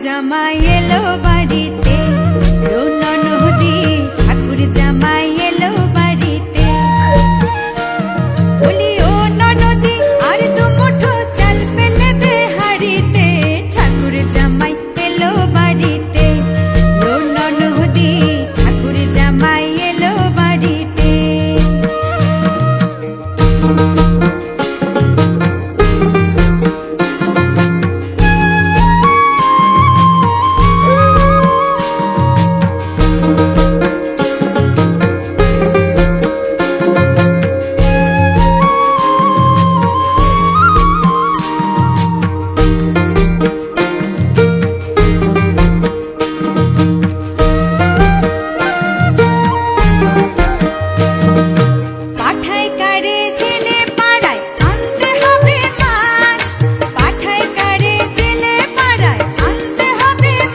জামাই এলো বাড়িতে, ননদি ঠাকুর জামাই এলো বাড়িতে। বলি ও ননদি আর দু মুঠো চাল ফেলে দে হাঁড়িতে, ঠাকুর জামাই এলো বাড়িতে। ও ননদি ঠাকুর জামাই এলো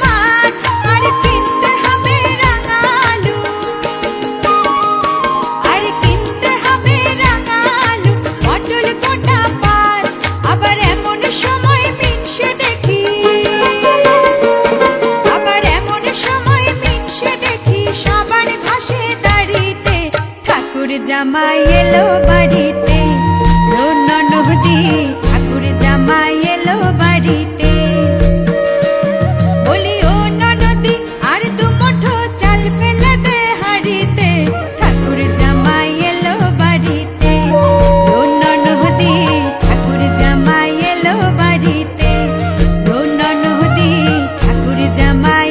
বাড়িতে, ও ননদি ঠাকুর জামাই এলো বাড়িতে, ও ননদি ঠাকুর জামাই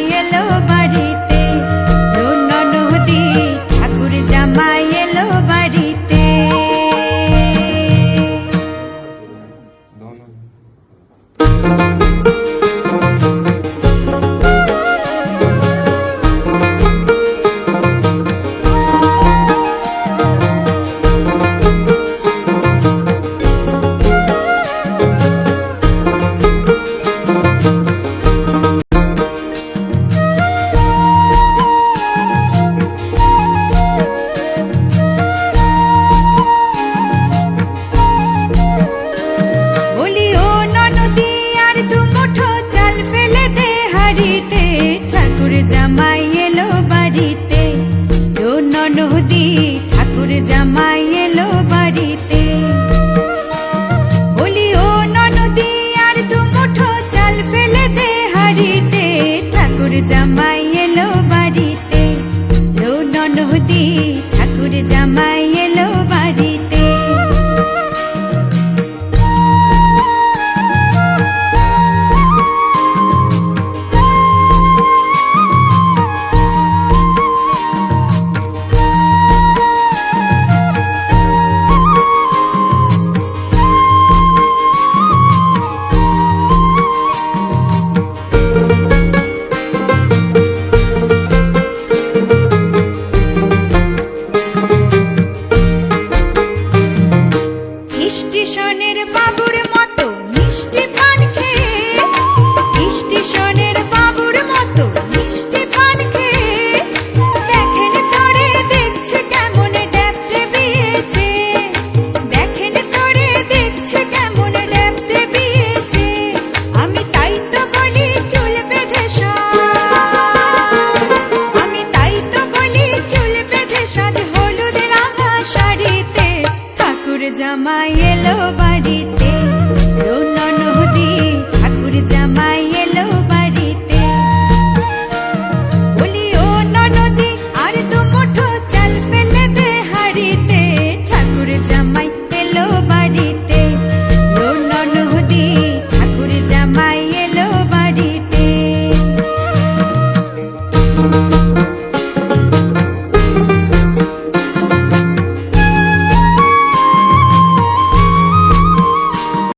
এলো বাড়িতে। ঠাকুর জামাই এলো বাড়িতে, ও ননদি ঠাকুর জামাই এলো বাড়িতে। বলি ও ননদি আর দু মুঠো চাল ফেলে দে হাঁড়িতে, ঠাকুর জামাই এলো বাড়িতে, ও ননদি ঠাকুর জামাই এলো বাড়িতে। জামাই এলো বাড়িতে।